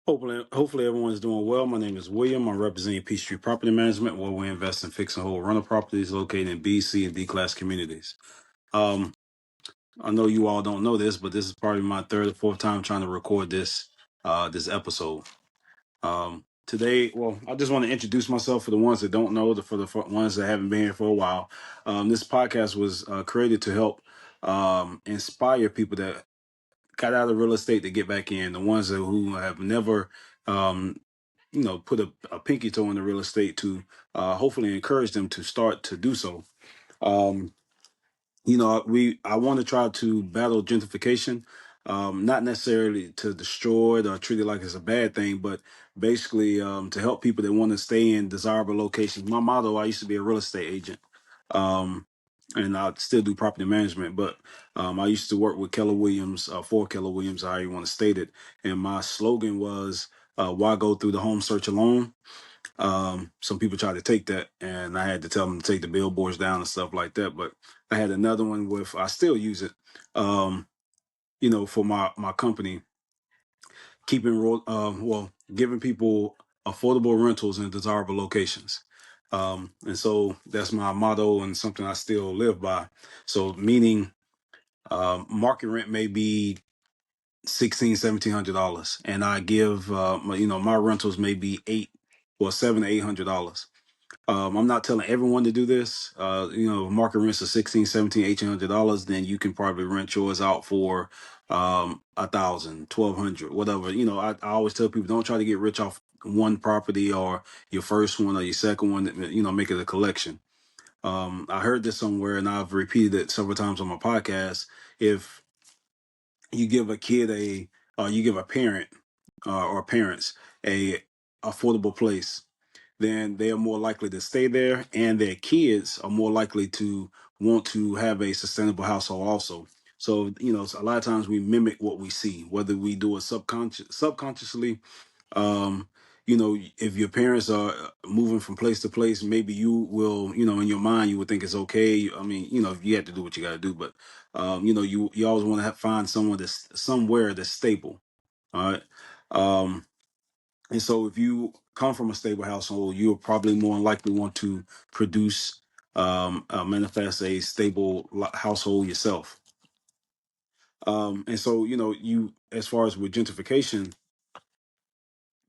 Hopefully everyone's doing well. My name is William. I'm representing Peachtree Property Management, where we invest in fix and hold rental properties located in B, C, and D class communities. Um, I know you all don't know this, but this is probably my third or fourth time trying to record this episode. Today, well, I just want to introduce myself for the ones that don't know, for the ones that haven't been here for a while. This podcast was created to help inspire people that got out of real estate to get back in. The ones who have never, um, put a pinky toe in the real estate to hopefully encourage them to start to do so. Um, I want to try to battle gentrification, not necessarily to destroy it or treat it like it's a bad thing, but basically to help people that want to stay in desirable locations. My motto: I used to be a real estate agent. Um, and I still do property management, but I used to work with Keller Williams, for Keller Williams, however you want to state it. And my slogan was, why go through the home search alone? Some people tried to take that, and I had to tell them to take the billboards down and stuff like that. But I had another one with, I still use it, for my company, giving people affordable rentals in desirable locations. And so that's my motto and something I still live by. So meaning, market rent may be $1,600, $1,700, and I give my rentals may be $700 to $800. I'm not telling everyone to do this. Market rents are 16, 17, $1,800. Then you can probably rent yours out for 1,000, 1,200, whatever. I always tell people, don't try to get rich off one property or your first one or your second one. Make it a collection. I heard this somewhere, and I've repeated it several times on my podcast. If you give a kid you give a parent or parents a affordable place, then they are more likely to stay there, and their kids are more likely to want to have a sustainable household also. So, a lot of times we mimic what we see, whether we do it subconsciously. um, if your parents are moving from place to place, maybe you will, in your mind, you would think it's okay. I mean, you have to do what you got to do, but you always want to find someone that's somewhere that's stable. All right. Um, and so if you come from a stable household, you'll probably more than likely want to produce, manifest a stable household yourself. And so, as far as with gentrification,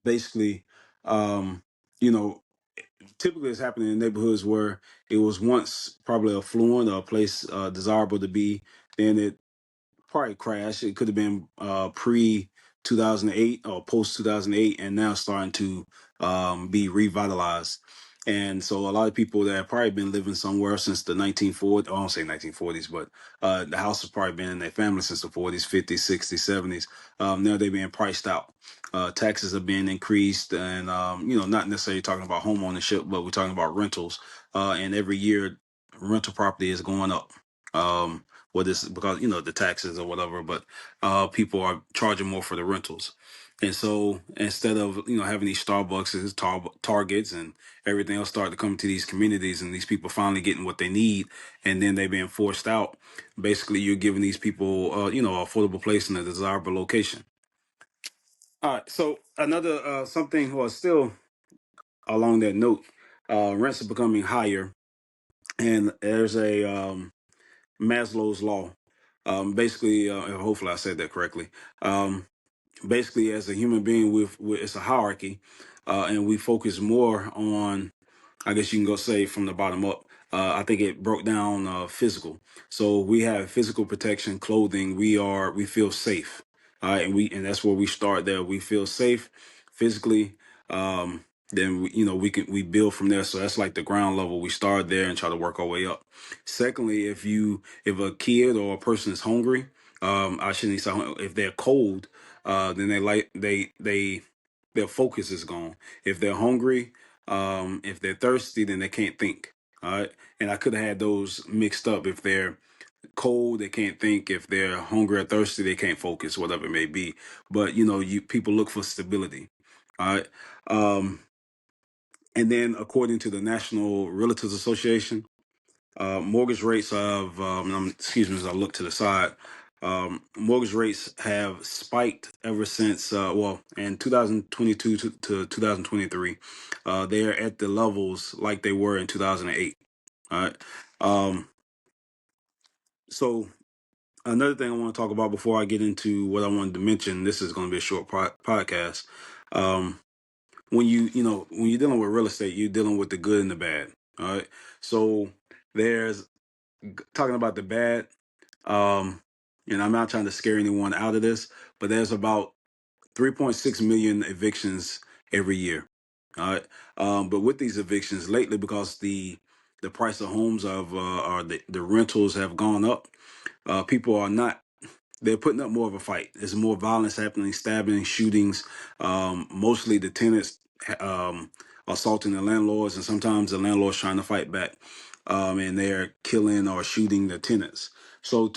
basically, um, you know, typically it's happening in neighborhoods where it was once probably affluent or a place desirable to be. Then it probably crashed. It could have been pre 2008 or post 2008, and now starting to be revitalized. And so a lot of people that have probably been living somewhere since the 1940s, I don't say 1940s, but the house has probably been in their family since the 40s, 50s, 60s, 70s. Now they're being priced out. Taxes are being increased, and not necessarily talking about home ownership, but we're talking about rentals. And every year, rental property is going up. What is because the taxes or whatever, but people are charging more for the rentals. And so instead of having these Starbucks, Targets, and everything else start to come to these communities, and these people finally getting what they need, and then they being forced out. Basically, you're giving these people affordable place in a desirable location. All right. So another something was still along that note, rents are becoming higher, and there's a Maslow's law. Basically, hopefully I said that correctly. Um, Basically, as a human being, it's a hierarchy, and we focus more on, I guess you can go say from the bottom up. I think it broke down physical. So we have physical protection, clothing. We feel safe, and that's where we start. There, we feel safe physically. Then we build from there. So that's like the ground level. We start there and try to work our way up. Secondly, if a kid or a person is hungry, I shouldn't say if they're cold, then their focus is gone. If they're hungry, if they're thirsty, then they can't think. All right. And I could have had those mixed up. If they're cold, they can't think. If they're hungry or thirsty, they can't focus, whatever it may be. But you people look for stability. All right. Um, and then according to the National Realtors Association, mortgage rates excuse me as I look to the side. Mortgage rates have spiked ever since, in 2022 to 2023. They are at the levels like they were in 2008. All right. Um, so another thing I want to talk about before I get into what I wanted to mention, this is going to be a short podcast. Um, when you're dealing with real estate, you're dealing with the good and the bad. All right. So there's talking about the bad. Um, and I'm not trying to scare anyone out of this, but there's about 3.6 million evictions every year. All right. But with these evictions lately, because the price of homes or the rentals have gone up, people are not, they're putting up more of a fight. There's more violence happening, stabbing, shootings. Mostly the tenants assaulting the landlords, and sometimes the landlords trying to fight back, and they're killing or shooting the tenants. So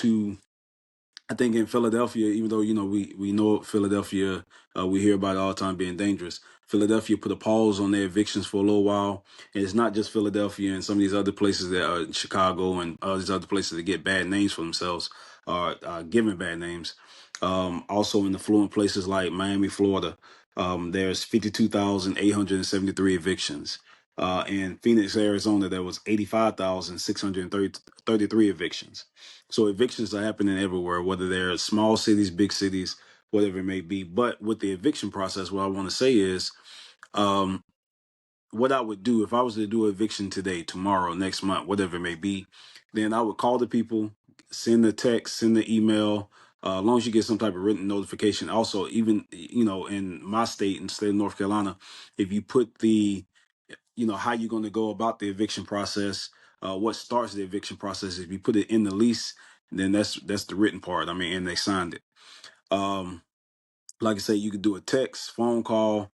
I think in Philadelphia, even though we know Philadelphia, we hear about it all the time being dangerous. Philadelphia put a pause on their evictions for a little while, and it's not just Philadelphia and some of these other places that are in Chicago and all these other places that get bad names for themselves, are given bad names. Also in affluent places like Miami, Florida, there's 52,873 evictions. In Phoenix, Arizona, there was 85,633 evictions. So evictions are happening everywhere, whether they're small cities, big cities, whatever it may be. But with the eviction process, what I want to say is, um, what I would do if I was to do eviction today, tomorrow, next month, whatever it may be, then I would call the people, send the text, send the email. As long as you get some type of written notification. Also, even in my state, in the state of North Carolina, if you put how you're going to go about the eviction process, what starts the eviction process. If you put it in the lease, then that's the written part. I mean, and they signed it. Um, like I say, you could do a text, phone call,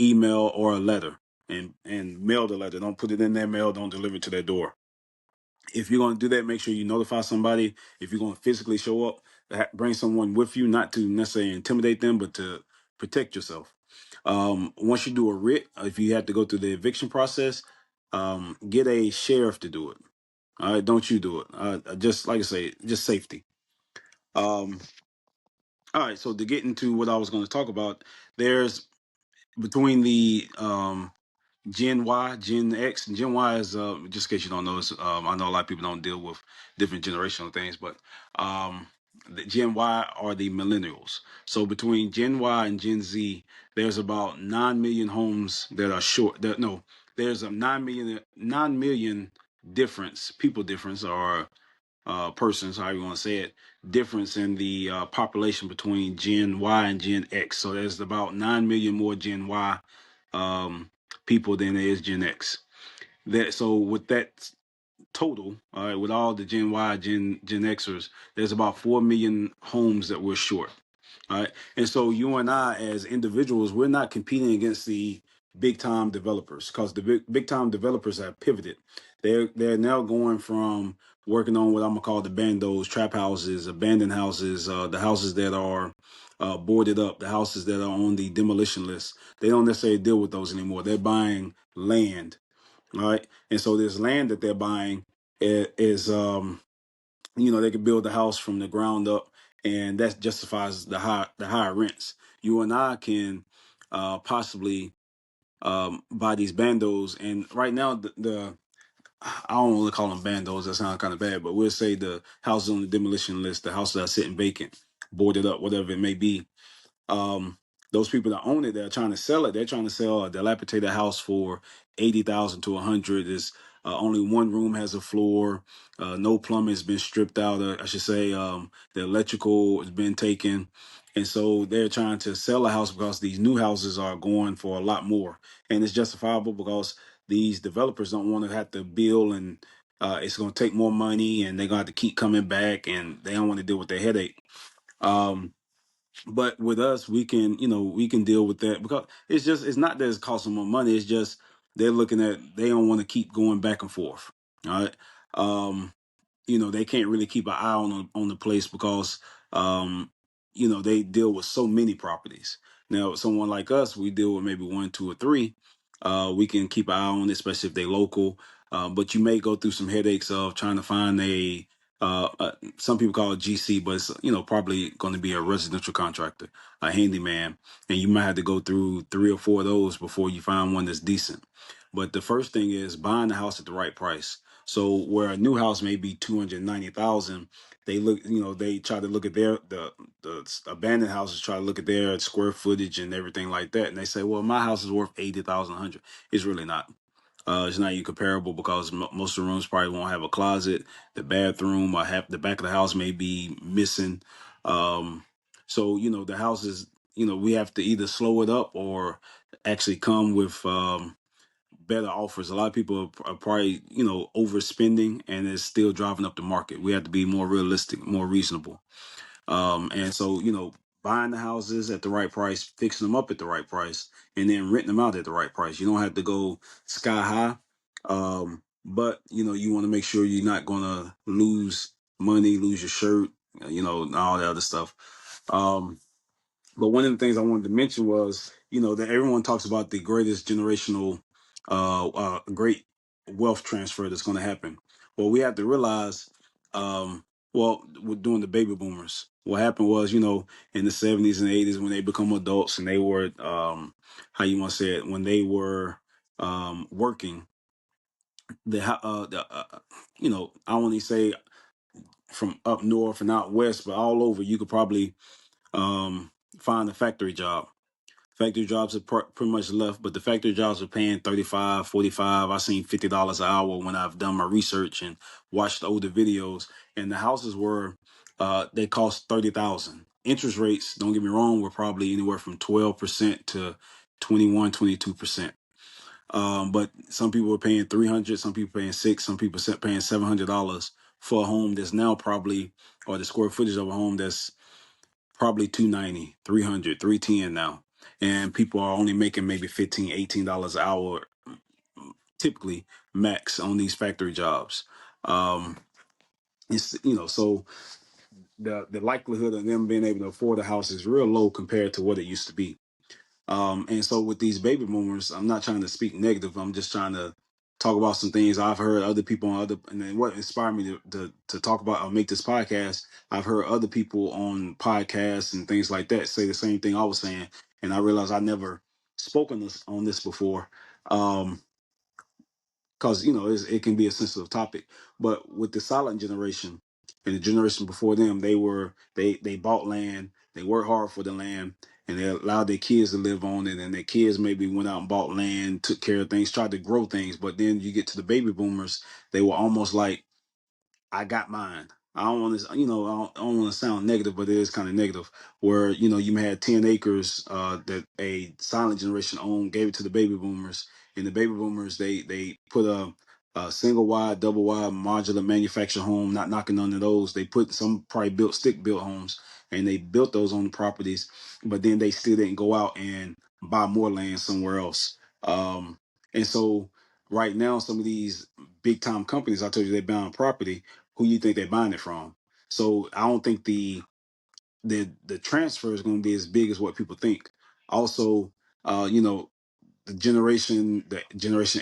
email, or a letter, and mail the letter. Don't put it in their mail. Don't deliver it to their door. If you're going to do that, make sure you notify somebody. If you're going to physically show up, bring someone with you, not to necessarily intimidate them, but to protect yourself. Once you do a writ, if you have to go through the eviction process, get a sheriff to do it. All right, don't you do it. Just like I say, just safety. Um, all right, so to get into what I was going to talk about, there's between the Gen Y, Gen X, and Gen Y is just in case you don't know, I know a lot of people don't deal with different generational things, but the Gen Y are the millennials. So between Gen Y and Gen Z, there's about 9 million homes that are short. No, there's a 9 million people difference, or persons, how you want to say it, difference in the population between Gen Y and Gen X. So there's about 9 million more Gen Y um, people than there is Gen X. So with that total, all right, with all the Gen Y, Gen Xers, there's about 4 million homes that we're short. All right. And so you and I as individuals, we're not competing against the big time developers, because the big time developers have pivoted. They're now going from working on what I'm gonna call the bandos, trap houses, abandoned houses, the houses that are boarded up, the houses that are on the demolition list. They don't necessarily deal with those anymore. They're buying land. All right. And so this land that they're buying is they could build the house from the ground up, and that justifies the higher rents. You and I can possibly buy these bandos, and right now the I don't want to call them bandos. That sounds kind of bad, but we'll say the houses on the demolition list, the houses that are sitting vacant, boarded up, whatever it may be. um, those people that own it, they're trying to sell it. They're trying to sell a dilapidated house for 80,000 to 100. Is only one room has a floor. No plumbing has been stripped out. I should say the electrical has been taken, and so they're trying to sell a house because these new houses are going for a lot more, and it's justifiable because these developers don't want to have to build, and it's going to take more money, and they're going to have to keep coming back, and they don't want to deal with their headache. Um, but with us, we can deal with that, because it's not that it's costing more money. It's just they're looking at, they don't want to keep going back and forth. All right. Um, they can't really keep an eye on the place, because um, they deal with so many properties. Now, someone like us, we deal with maybe one, two, or three. We can keep an eye on it, especially if they local. But you may go through some headaches of trying to find some people call it GC, but it's probably going to be a residential contractor, a handyman, and you might have to go through 3 or 4 of those before you find one that's decent. But the first thing is buying the house at the right price. So where a new house may be 290,000, they look, they try to look at the abandoned houses, try to look at their square footage and everything like that, and they say, well, my house is worth 80,000, 100. It's really not. It's not even comparable because most of the rooms probably won't have a closet. The bathroom or the back of the house may be missing. Um, so the houses, we have to either slow it up or actually come with better offers. A lot of people are probably overspending, and it's still driving up the market. We have to be more realistic, more reasonable. And so, buying the houses at the right price, fixing them up at the right price, and then renting them out at the right price. You don't have to go sky high. But you want to make sure you're not going to lose money, lose your shirt, and all that other stuff. But one of the things I wanted to mention was, that everyone talks about the greatest generational, great wealth transfer that's going to happen. Well, we have to realize, we're doing the baby boomers. What happened was, in the 70s and 80s when they become adults and they were, how you want to say it, when they were working, I don't want to say from up north and out west, but all over, you could probably um, find a factory job. Factory jobs are pretty much left, but the factory jobs are paying 35, 45. I've seen $50 an hour when I've done my research and watched older videos. And the houses were, they cost 30,000. Interest rates, don't get me wrong, were probably anywhere from 12% to 21, 22%. But some people are paying 300, some people paying six, some people paying $700 for a home that's now probably, or the square footage of a home that's probably 290, 300, 310 now. And people are only making maybe 15, $18 an hour, typically max on these factory jobs. Um, so the likelihood of them being able to afford a house is real low compared to what it used to be. And so with these baby boomers, I'm not trying to speak negative. I'm just trying to talk about some things I've heard other people and then what inspired me to talk about or make this podcast. I've heard other people on podcasts and things like that say the same thing I was saying, and I realized I never spoken on this before. Um, because it can be a sensitive topic. But with the silent generation and the generation before them, they bought land, they worked hard for the land, and they allowed their kids to live on it. And their kids maybe went out and bought land, took care of things, tried to grow things. But then you get to the baby boomers, they were almost like, I got mine. I don't want to, I don't want to sound negative, but it is kind of negative. Where you may have 10 acres that a silent generation owned, gave it to the baby boomers, and the baby boomers they put a single wide, double wide, modular manufactured home. Not knocking none of those. They put some probably built stick built homes, and they built those on the properties, but then they still didn't go out and buy more land somewhere else. And so right now, some of these big time companies, I told you they buy on property, who you think they're buying it from. So I don't think the transfer is going to be as big as what people think. Also, the generation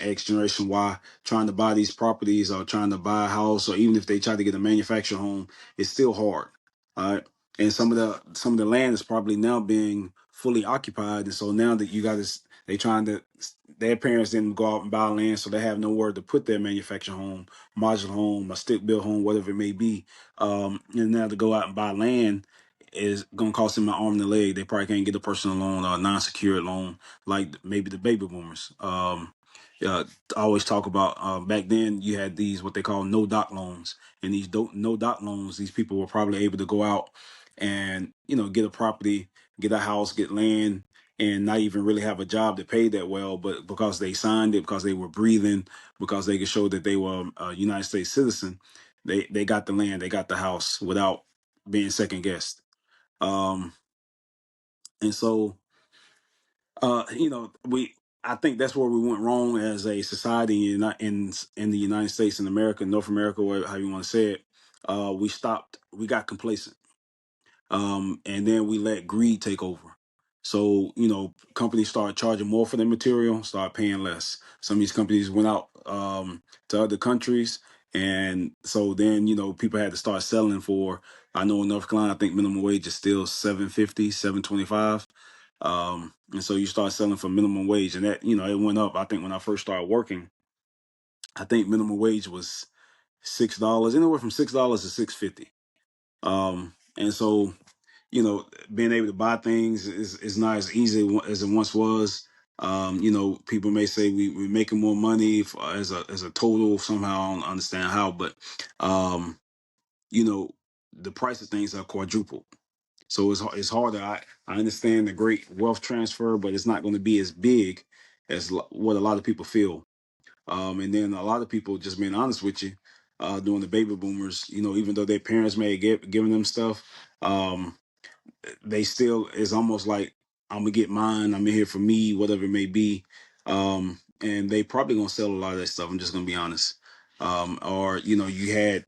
X, generation Y, trying to buy these properties or trying to buy a house, or even if they try to get a manufactured home, it's still hard. All right. And some of the land is probably now being fully occupied. And so now that you got this, they trying to, their parents didn't go out and buy land, so they have nowhere to put their manufactured home, modular home, a stick built home, whatever it may be. And now to go out and buy land is going to cost them an arm and a leg. They probably can't get a personal loan or a non-secured loan like maybe the baby boomers. I always talk about back then you had these what they call no doc loans, and these no doc loans, these people were probably able to go out and get a property, get a house, get land, and not even really have a job that paid that well, but because they signed it, because they were breathing, because they could show that they were a United States citizen, they got the land, they got the house without being second guessed. Um, and so we I think that's where we went wrong as a society in the United States, in America, North America, or how you want to say it. We got complacent, and then we let greed take over. So companies started charging more for their material, started paying less. Some of these companies went out to other countries And so then, people had to start selling for, I know in North Carolina, I think minimum wage is still 7.50, 7.25. And so you start selling for minimum wage, and that, it went up. I think when I first started working, I think minimum wage was $6, anywhere from $6 to 6.50. And so, being able to buy things is not as easy as it once was. People may say we're making more money as a total somehow. I don't understand how, but you know, the price of things are quadrupled. So it's harder. I understand the great wealth transfer, but it's not going to be as big as what a lot of people feel. And then a lot of people, just being honest with you, during the baby boomers, even though their parents may have given them stuff, um, they still, it's almost like, I'm gonna get mine. I'm in here for me, whatever it may be. And they probably gonna sell a lot of that stuff. I'm just gonna be honest. Or you had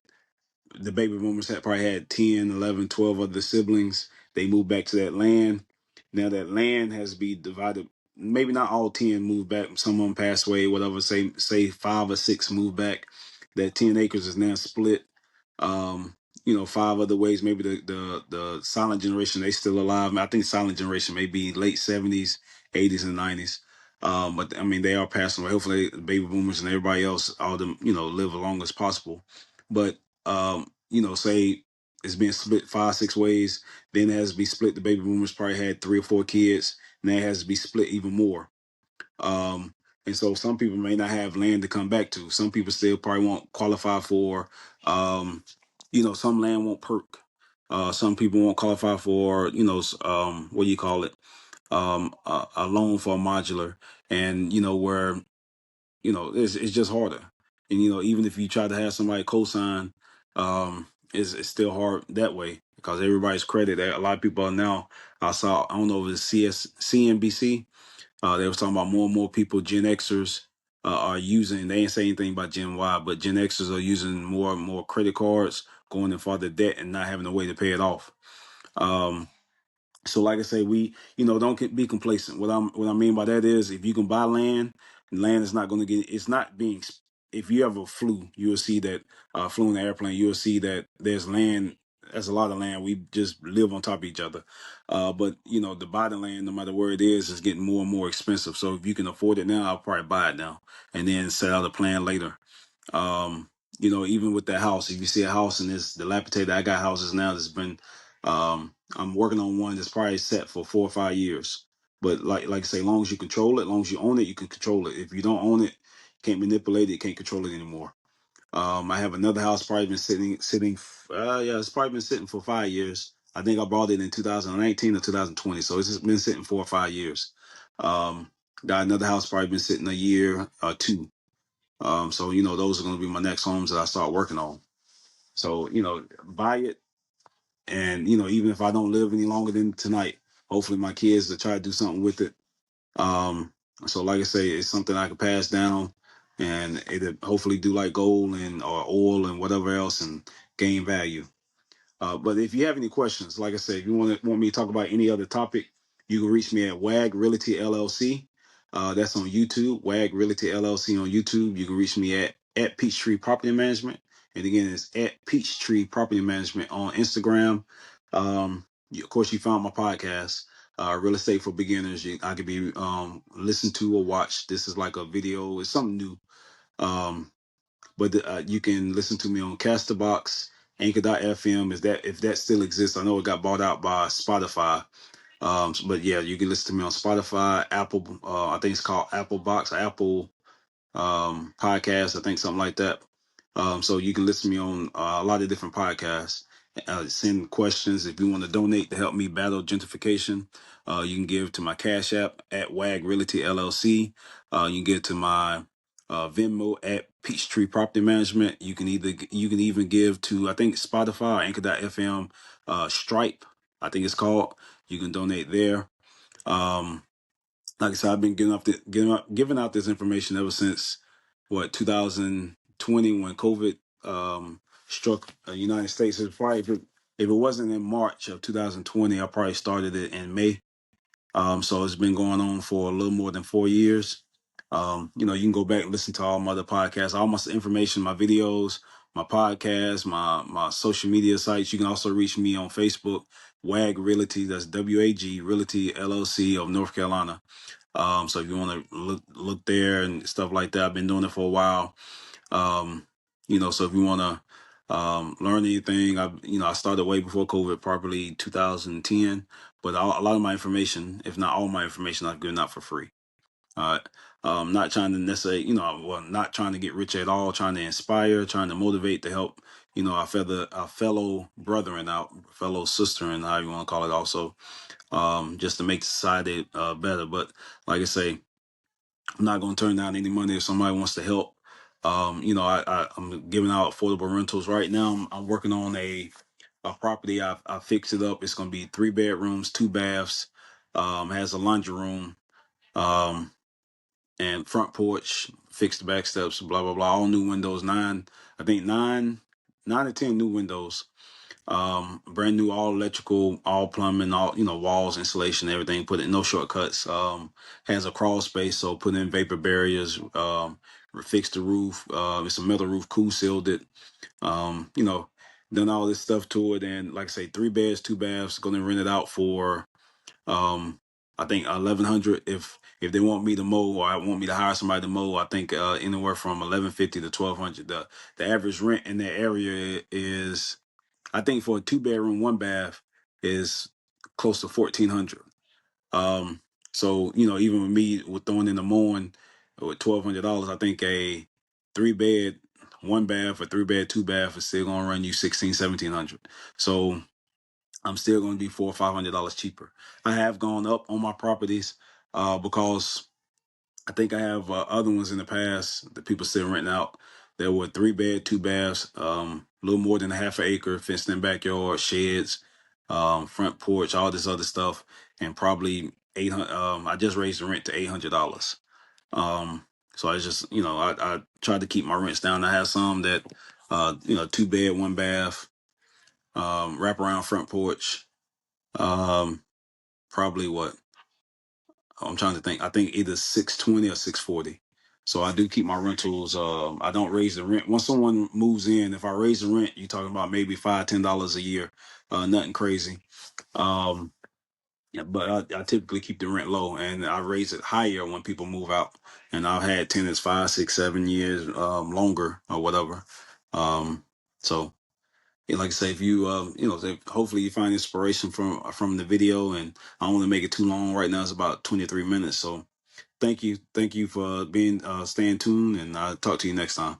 the baby boomers probably had 10, 11, 12 other siblings. They moved back to that land. Now that land has to be divided. Maybe not all 10 moved back. Some of them passed away, whatever. Say 5 or 6 moved back. That 10 acres is now split. Um, 5 other ways. Maybe the silent generation, they still alive. I think silent generation may be late 70s, 80s, and 90s. But I mean, they are passing away. Hopefully, the baby boomers and everybody else, all of them, live as long as possible. But say it's being split 5, 6 ways, then it has to be split. The baby boomers probably had 3 or 4 kids, and that has to be split even more. Um, and so some people may not have land to come back to. Some people still probably won't qualify for, some land won't perk. Some people won't qualify for, what do you call it? A loan for a modular, and where it's just harder. And even if you try to have somebody co-sign, it's still hard that way because everybody's credit. A lot of people are now. I don't know if it's CNBC. They was talking about more and more people, Gen Xers, are using. They ain't say anything about Gen Y, but Gen Xers are using more and more credit cards, going in farther debt, and not having a way to pay it off. Um, so, like I say, we don't be complacent. What I mean by that is, if you can buy land is not going to get. It's not being. If you ever flew, you will see that. Flew in the airplane, you will see that there's land. There's a lot of land. We just live on top of each other. But to buy the land, no matter where it is getting more and more expensive. So if you can afford it now, I'll probably buy it now, and then set out a plan later. Um, even with that house, if you see a house and it's dilapidated, I got houses now that's been, I'm working on one that's probably set for 4 or 5 years. But like I say, as long as you control it, as long as you own it, you can control it. If you don't own it, you can't manipulate it, you can't control it anymore. I have another house probably been sitting, yeah, it's probably been sitting for 5 years. I think I bought it in 2019 or 2020. So it's just been sitting 4 or 5 years. Got another house probably been sitting a year or two. So those are going to be my next homes that I start working on. So buy it, and even if I don't live any longer than tonight, hopefully my kids will try to do something with it. Um, so like I say, it's something I can pass down, and it hopefully do like gold and or oil and whatever else, and gain value. But if you have any questions, like I said, if you want me to talk about any other topic, you can reach me at WAG Realty LLC. That's on YouTube, WAG Realty LLC on YouTube. You can reach me at Peachtree Property Management. And again, it's at Peachtree Property Management on Instagram. Of course, you found my podcast, Real Estate for Beginners. I could be listened to or watched. This is like a video. It's something new. Um, but you can listen to me on Casterbox, Anchor.fm. If that still exists? I know it got bought out by Spotify. But yeah, you can listen to me on Spotify, Apple. I think it's called Apple Box, Apple podcast, I think something like that. So you can listen to me on a lot of different podcasts. Send questions if you want to donate to help me battle gentrification. You can give to my Cash App at WAG Realty LLC. You can give to my Venmo at Peachtree Property Management. You can even give to, I think, Spotify, Anchor.fm, Stripe, I think it's called. You can donate there. Um, like I said, I've been giving out this information ever since 2020, when COVID struck the United States. If it wasn't in March of 2020, I probably started it in May. So it's been going on for a little more than 4 years. You can go back and listen to all my other podcasts, all my information, my videos, my podcasts, my social media sites. You can also reach me on Facebook, WAG Realty. That's WAG Realty LLC of North Carolina. So if you want to look there and stuff like that, I've been doing it for a while. So if you want to learn anything, I started way before COVID, probably 2010. But a lot of my information, if not all my information, I've given out for free. All right. Not trying to necessarily, not trying to get rich at all, trying to inspire, trying to motivate to help, our fellow brethren out, fellow sister, and how you want to call it also, just to make society better. But like I say, I'm not going to turn down any money if somebody wants to help. I'm giving out affordable rentals right now. I'm working on a property. I fixed it up. It's going to be 3 bedrooms, 2 baths, has a laundry room. And front porch, fixed the back steps, blah blah blah. All new windows, I think nine to 10 new windows. Brand new, all electrical, all plumbing, all walls, insulation, everything. Put in no shortcuts. Has a crawl space, so put in vapor barriers. Fixed the roof. It's a metal roof, cool sealed it. Done all this stuff to it, and like I say, 3 beds, 2 baths. Going to rent it out for I think 1,100 if they want me to mow or I want me to hire somebody to mow. I think anywhere from 1,150 to 1,200. The average rent in that area is, I think, for a 2 bedroom 1 bath is close to 1,400. So even with me with throwing in the mowing with $1,200, I think a 3 bed 1 bath or 3 bed 2 bath is still gonna run you 1,600, 1,700. So I'm still going to be $400 or $500 cheaper. I have gone up on my properties because I think I have other ones in the past that people still renting out. There were 3 bed, 2 baths, a little more than a half an acre, fenced in backyard, sheds, front porch, all this other stuff, and probably 800. I just raised the rent to $800. So I just, I tried to keep my rents down. I have some that, 2 bed, 1 bath, wrap around front porch. Um, Probably what I'm trying to think. I think either 620 or 640. So I do keep my rentals. I don't raise the rent. Once someone moves in, if I raise the rent, you're talking about maybe $5-10 a year. Nothing crazy. Um, yeah, but I typically keep the rent low, and I raise it higher when people move out. And I've had tenants 5, 6, 7 years longer or whatever. So yeah, like I say, if you hopefully you find inspiration from the video, and I don't want to make it too long. Right now it's about 23 minutes. So thank you for being staying tuned, and I'll talk to you next time.